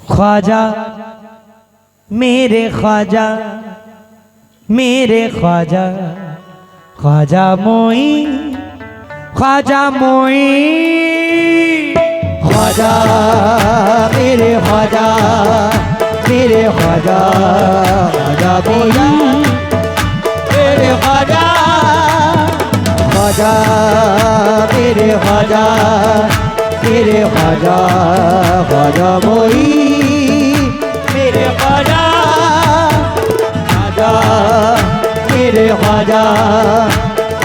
ख्वाजा मेरे ख्वाजा, मेरे ख्वाजा, ख्वाजा मोईन, ख्वाजा मोईन। ख्वाजा मेरे ख्वाजा, मेरे ख्वाजा, ख्वाजा मोईन, मेरे ख्वाजा, ख्वाजा मेरे ख्वाजा, मेरे ख्वाजा, ख्वाजा मोईन, मेरे ख्वाजा, ख्वाजा मेरे ख्वाजा,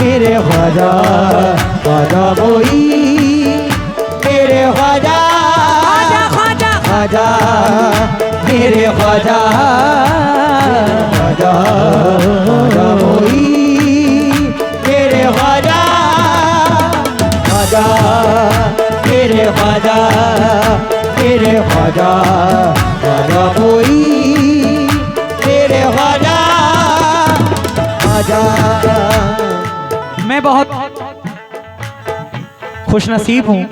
मेरे ख्वाजा, ख्वाजा मोईन, मेरे ख्वाजा, ख्वाजा ख्वाजा मेरे ख्वाजा, ख्वाजा, ख्वाजा मोईन, मेरे ख्वाजा, ख्वाजा मेरे ख्वाजा, मेरे ख्वाजा, ख्वाजा मोईन, मेरे ख्वाजा, ख्वाजा। मैं बहुत खुशनसीब हूं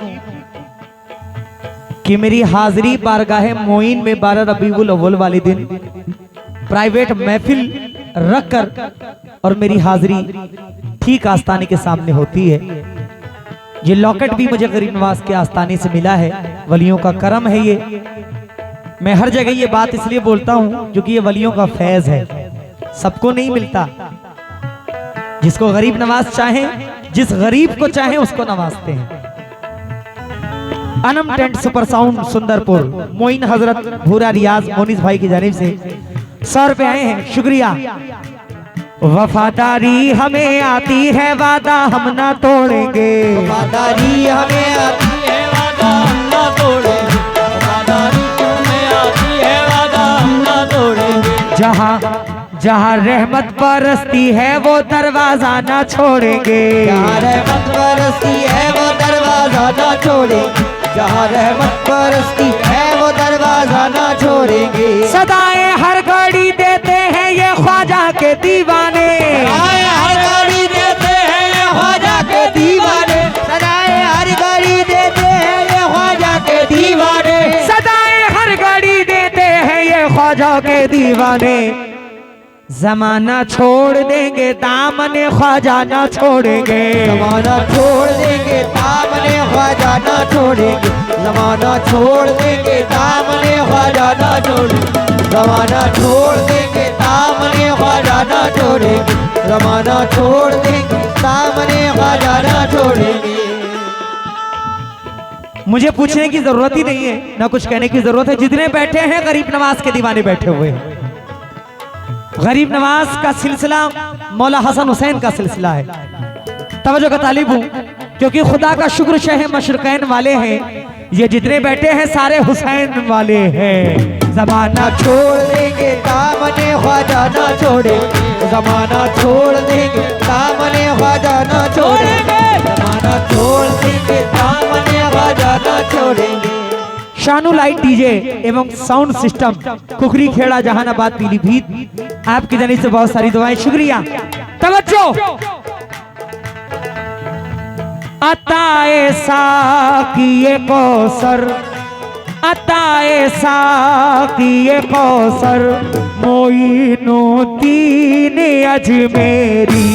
कि मेरी हाजिरी बारगाह मोइन में 12 रबीउल अव्वल वाले दिन प्राइवेट महफिल रखकर और मेरी हाजिरी ठीक आस्ताने के सामने होती है। ये लॉकेट भी मुझे गरीब नवाज के आस्ताने से मिला है, वलियों का करम है ये। मैं हर जगह ये बात इसलिए बोलता हूं क्योंकि ये वलियों का फैज है, सबको नहीं मिलता। जिसको गरीब नवाज चाहे, जिस गरीब को चाहे उसको नवाजते हैं। Anam tent super sound Sundarpur, Moin Hazrat Bhura रियाज मोनिस भाई की जानिब से 100 रुपए आए हैं, शुक्रिया। वफादारी हमें आती है, वादा हम ना तोड़ेंगे। वफादारी हमें आती है, वादा हम ना तोड़ेंगे। वफादारी हमें आती है, वादा हम ना तोड़ेंगे। जहाँ जहाँ रहमत बरसती है वो दरवाजा ना छोड़ेंगे। जहाँ रहमत बरसती है वो दरवाजा ना छोड़ेंगे। जहाँ रहमत बरसती है वो दरवाजा ना छोड़ेंगे। सदाएं हर घड़ी देते हैं ये ख्वाजा के दीवाने। सदाएं हर घड़ी देते हैं ये ख्वाजा के दीवाने। सदाएं हर घड़ी देते हैं ये ख्वाजा के दीवाने। सदाएं हर घड़ी देते हैं ये ख्वाजा के दीवाने। जमाना छोड़ देंगे दामने ख्वाजा ना छोड़ेंगे। जमाना छोड़ देंगे दामने ख्वाजा ना छोड़ेंगे। जमाना छोड़ देंगे दामने ख्वाजा ना छोड़ेंगे। जमाना छोड़ देंगे दामने ख्वाजा ना छोड़ेंगे। जमाना छोड़ देंगे दामने ख्वाजा ना छोड़ेंगे। मुझे पूछने की जरूरत ही नहीं है, ना कुछ कहने की जरूरत है। जितने बैठे हैं गरीब नवाज के दीवाने बैठे हुए हैं। गरीब नवाज का सिलसिला मौला हसन हुसैन का सिलसिला है। तवज्जो का तालिब हूं क्योंकि खुदा का शुक्र शह मशरकैन वाले हैं। ये जितने बैठे हैं सारे हुसैन वाले हैं। जमाना छोड़ देंगे दामने ख्वाजा ना छोड़ेंगे। जमाना छोड़ देंगे दामने ख्वाजा ना छोड़ेंगे। जमाना छोड़ देंगे दामने ख्वाजा ना छोड़ेंगे। शानू लाइट डीजे एवं साउंड सिस्टम कुकरी खेड़ा जहानाबाद पीलीभीत, आपकी जानिब से बहुत सारी दुआएं, शुक्रिया। तवज्जो। अताए साकिए कौसर, अताए साकिए कौसर, मोइनुद्दीन अजमेरी।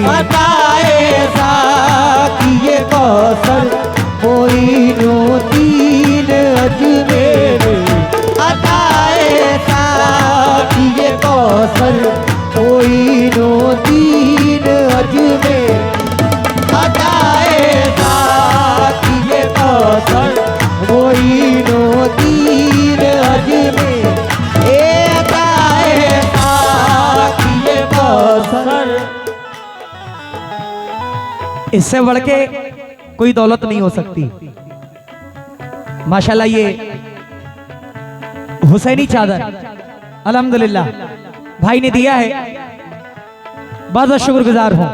अताए साकिए कौसर, मोइनुद्दीन अजमेरी। अताए साकिए कौसर, मोइनुद्दीन अजमेरी। अताए साकिए कौसर, मोइनुद्दीन अजमेरी। ए अताए साकिए कौसर। इससे बढ़ के कोई दौलत नहीं हो सकती। माशाल्लाह ये हुसैनी चादर अल्हम्दुलिल्लाह भाई ने दिया है, बहुत बहुत शुक्रगुजार हूं।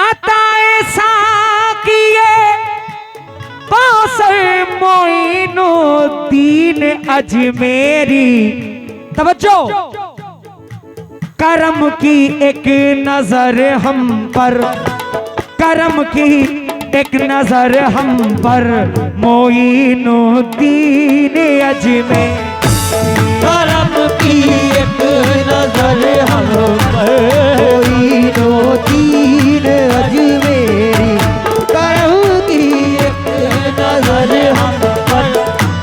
अताए साकिए कौसर, मोइनुद्दीन अजमेरी। तवज्जो। करम की एक नजर हम पर, करम की एक नजर हम पर मोइनुद्दीन अजमेर। करम की एक नजर हम पर मोइनुद्दीन अजमेरी। करम की एक नजर हम पर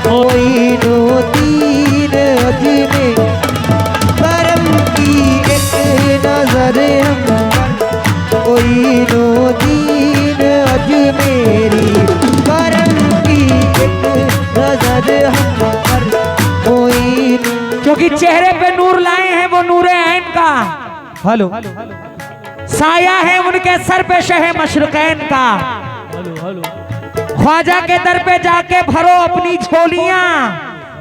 मोइनुद्दीन अजमेरी। करम की एक नजर हम पर मोइनुद्दीन अजमेरी। करम की एक नजर हम पर मोइनुद्दीन। क्योंकि चेहरे पे नूर लाए हैं वो नूरे ऐन का। हेलो साया है उनके सर पे शहे मशरकैन का। ख्वाजा के दर पे जाके भरो अपनी झोलियां,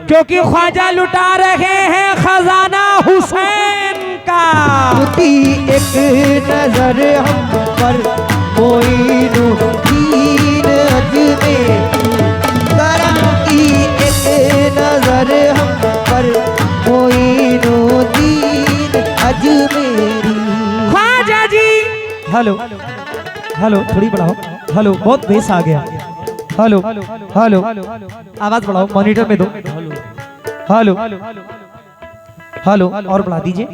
क्योंकि ख्वाजा लुटा रहे हैं खजाना हुसैन का। एक नजर हम पर मोइनुद्दीन अजमेरी। करम की एक नजर हम पर मोइनुद्दीन अजमेरी। ख्वाजा जी हेलो हेलो थोड़ी बढ़ाओ। हेलो बहुत बेस आ गया। हेलो हेलो आवाज बढ़ाओ, मॉनिटर में दो। हेलो हेलो और बढ़ा दीजिए।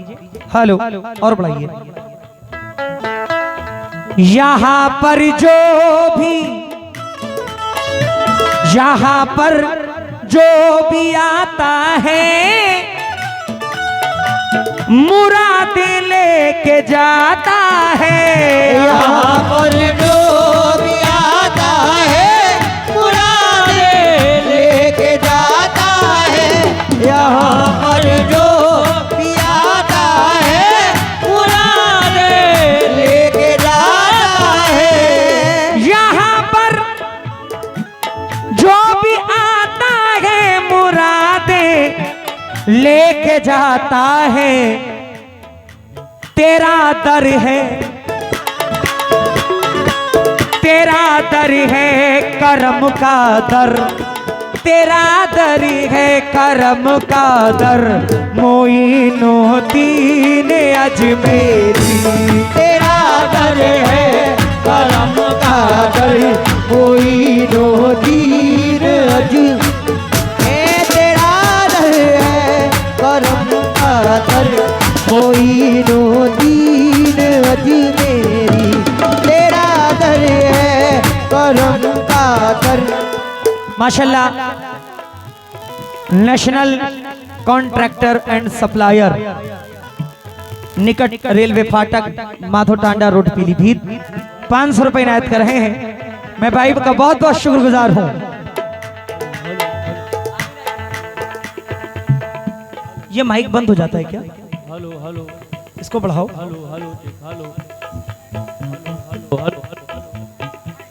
हेलो और बढ़ाइए। यहाँ पर जो भी आता है मुरादें लेके जाता है। यहाँ पर जो भी आता है मुरादें लेके जाता है। यहाँ पर जो भी आता है मुरादें लेके जाता है। यहाँ पर जो भी आता है मुरादें लेके जाता है। तेरा दर है करम का दर। तेरा दर है करम का दर मोइनुद्दीन अजमेरी। तेरा दर है करम का दर मोइनुद्दीन अजमेरी। तेरा दर है करम का दर मोइनुद्दीन अजमेरी। तेरा दर है करम का दर। माशाल्लाह नेशनल कॉन्ट्रैक्टर एंड सप्लायर निकट रेलवे फाटक माधो टांडा रोड पीलीभीत 500 रुपए इनायत कर रहे हैं। मैं भाई का बहुत बहुत शुक्रगुजार हूं। ये माइक बंद हो जाता है क्या? हेलो हेलो इसको बढ़ाओ। हेलो हेलो हेलो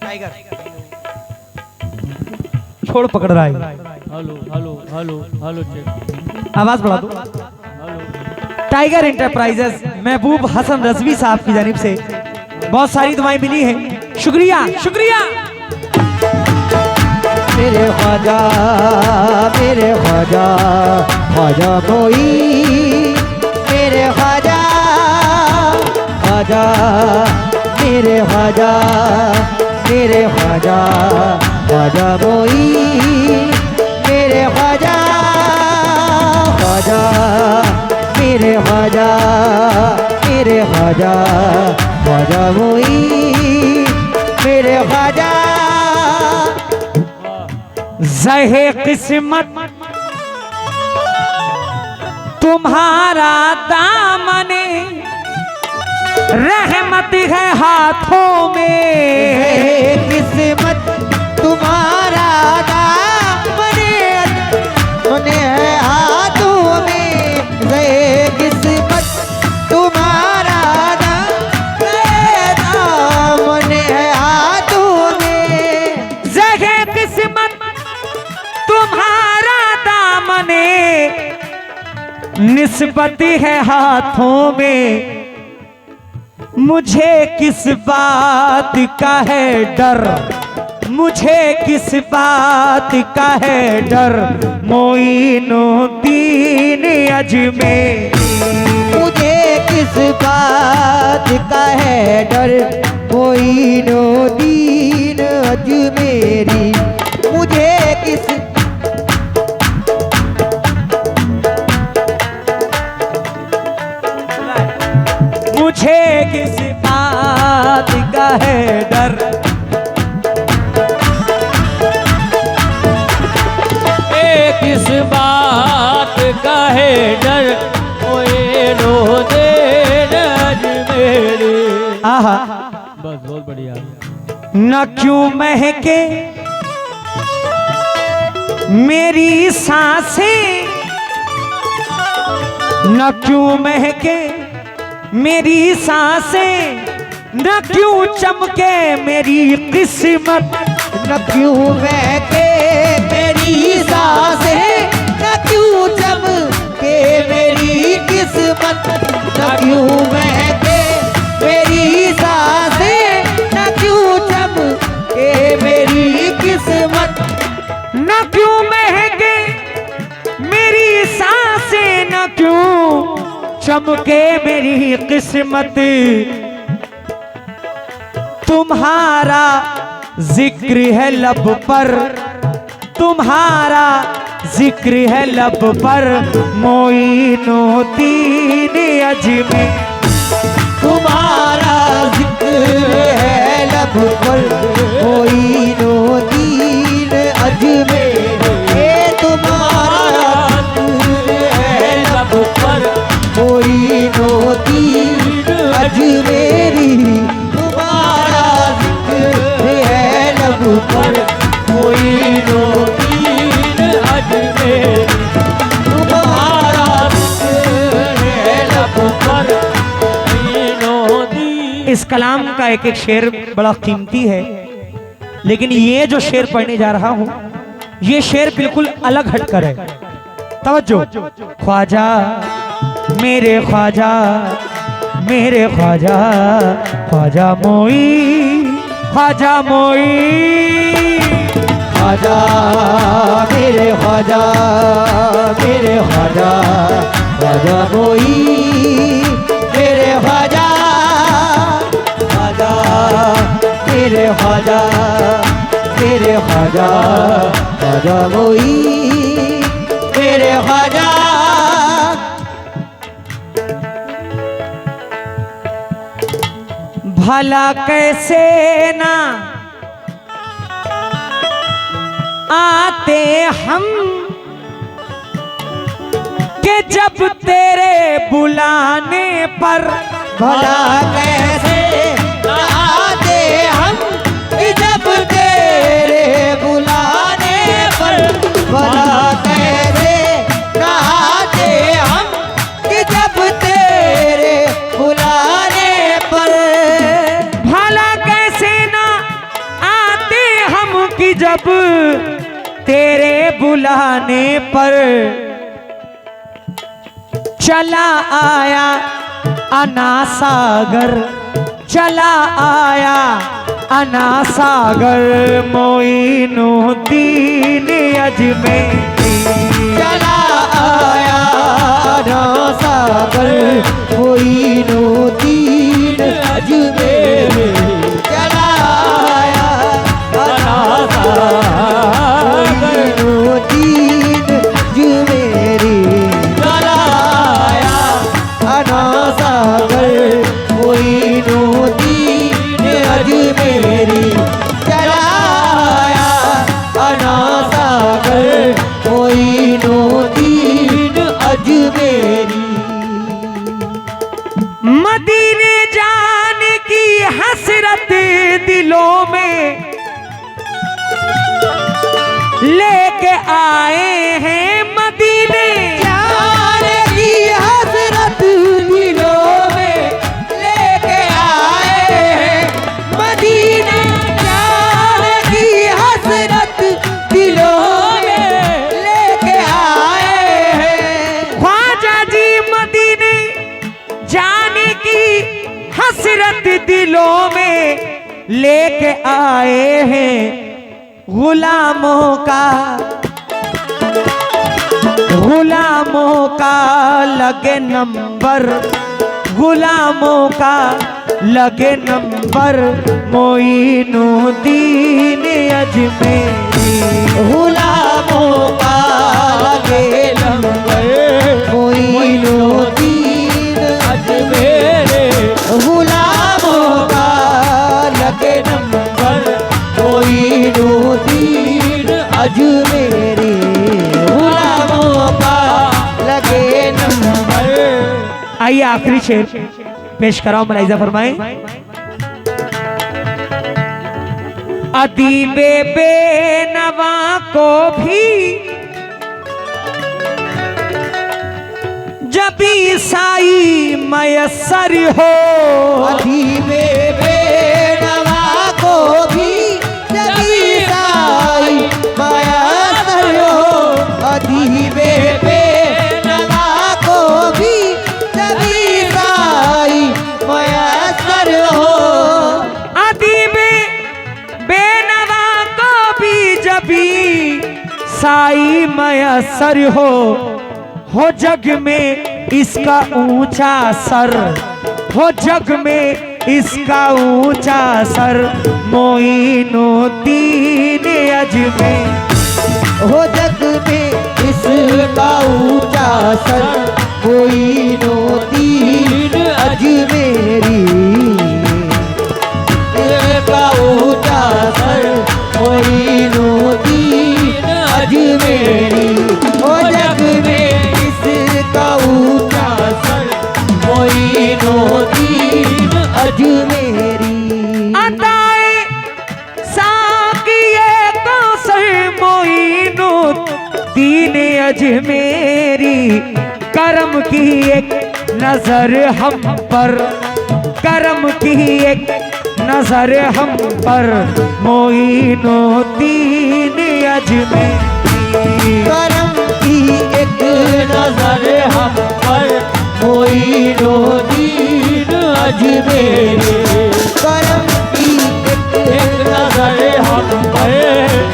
टाइगर छोड़ पकड़ रहा है। Hello hello hello hello check आवाज बढ़ा दो। हेलो टाइगर इंटरप्राइजेस महबूब हसन रजवी साहब की जानिब से बहुत सारी दुआएं मिली हैं। शुक्रिया शुक्रिया। मेरे ख्वाजा ख्वाजा कोई। मेरे ख्वाजा मेरे ख्वाजा ख्वाजा कोई। मेरे ख्वाजा मेरे ख्वाजा ख्वाजा कोई। मेरे ख्वाजा ज़हे किस्मत तुम्हारा दामने रहमत है हाथों में। किस्मत तुम्हारा दामने है हाथों में। किस्मत तुम्हारा दामने है हाथों में। ज़हे किस्मत तुम्हारा दामने निस्बत है हाथों में। मुझे किस बात का है डर, मुझे किस बात का है डर मोइनुद्दीन अजमेरी। मुझे किस बात का है डर मोइनुद्दीन अजमेरी। मुझे किस मुझे किस बात का है डर, किस बात का है डर, मोइनुद्दीन अजमेरी। आहा बस बहुत बढ़िया। न क्यों महके मेरी सांसें, न क्यों महके मेरी सांसें, न क्यों चमके मेरी किस्मत, न क्यों महके मेरी सांसें, न क्यों चमके मेरी किस्मत, न क्यों महके मेरी सांसें, न क्यों चमके मेरी किस्मत, न क्यों महके मेरी सांसें, न क्यों चमके मेरी किस्मत। तुम्हारा जिक्र है लब पर, तुम्हारा जिक्र है लब पर, मोइनुद्दीन अजमेरी। तुम्हारा जिक्र है लब पर, मोइनुद्दीन अजमेरी। तुम्हारा जिक्र है लब पर, मोइनुद्दीन अजमेरी। तुम्हारा जिक्र है लब पर, मोइनुद्दीन अजमेरी। तुम्हारा जिक्र है लब पर। मोइनुद्दीन। इस कलाम का एक एक शेर बड़ा कीमती है, लेकिन ये जो शेर पढ़ने जा रहा हूं, ये शेर बिल्कुल अलग हटकर है। तवज्जो। ख्वाजा मेरे ख्वाजा, मेरे ख्वाजा, ख्वाजा मोई, ख्वाजा मोई। ख्वाजा मेरे ख्वाजा, मेरे ख्वाजा, ख्वाजा मोई, मेरे ख्वाजा, ख्वाजा मेरे ख्वाजा, मेरे ख्वाजा, ख्वाजा मोई, मेरे ख्वाजा। भला कैसे ना आते हम कि जब तेरे बुलाने पर, भला कैसे आते हम कि जब तेरे बुलाने पर, भला कैसे आते हम कि जब तेरे बुलाने पर, भला कैसे ना आते हम कि जब तेरे बुलाने पर। चला आया अना सागर, चला आया अना सागर, मोइनुद्दीन अजमेरी। चला आया ना सागर, मोइनुद्दीन अजमेरी। चला आया ना सागर, मोइनुद्दीन अजमेरी। चला आया ना सागर, मोइनुद्दीन अजमेरी। चला आया ना सागर, मोइनुद्दीन अजमेरी। मदीने जाने की हसरत दिलों में लेके आए हैं, मदीने जाने की हसरत दिलों में लेके आए हैं, मदीना जाने की हसरत दिलों में लेके आए हैं। ख्वाजा जी मदीने जाने की हसरत दिलों में लेके आए हैं, गुलामों का लगे नंबर, गुलामों का लगे नंबर मोइनुद्दीन अजमेरी। गुलामों का लगे नंबर मोइनुद्दीन अजमेरे गुलामों का लगे नंबर मोइनुद्दीन अजमेरी। गुलामों का लगे नंबर। आइए आखिरी शेर पेश कराओ, मलाइजा फरमाएं। अदीबे बेनवा को भी जब ईसाई मयसर हो, अदीबे बेनवा को भी जब ईसाई मयसर हो। अदीबे बेनवा को भी जब ईसाई मयसर हो। अदीबे बेनवा को भी जब ईसाई मयसर हो जग में इसका ऊंचा सर, हो जग में इसका ऊंचा सर, मोइनुद्दीन अजमेरी। हो जग में इसका ऊंचा सर, मोइनुद्दीन अजमेरी। इसका ऊंचा सर, मोइनुद्दीन अजमेरी। हो जग में इसका ऊंचा सर, मोइनुद्दीन अजमेरी। अताए साकिए कौसर मोइनुद्दीन अजमेरी। करम की एक नजर हम पर, करम की एक नजर हम पर, मोइनुद्दीन अजमेरी। करम की एक नजर हम पर, मोइनुद्दीन अजमेरी। करम की एक नजर हम पर,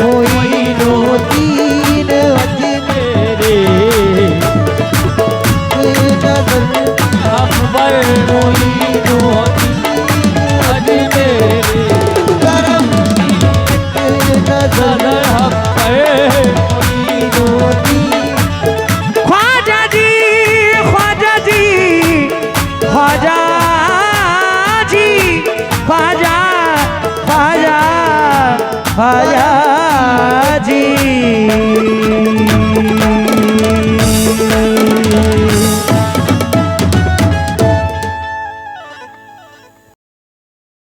मोइनुद्दीन अजमेरी। नजर हम पर मोइनुद्दीन अजमेरे। करम की एक नजर हम पर मोइनुद्दीन। ख्वाजा जी, ख्वाजा जी, ख्वाजा जी, ख्वाजा, ख्वाजा, ख्वाजा।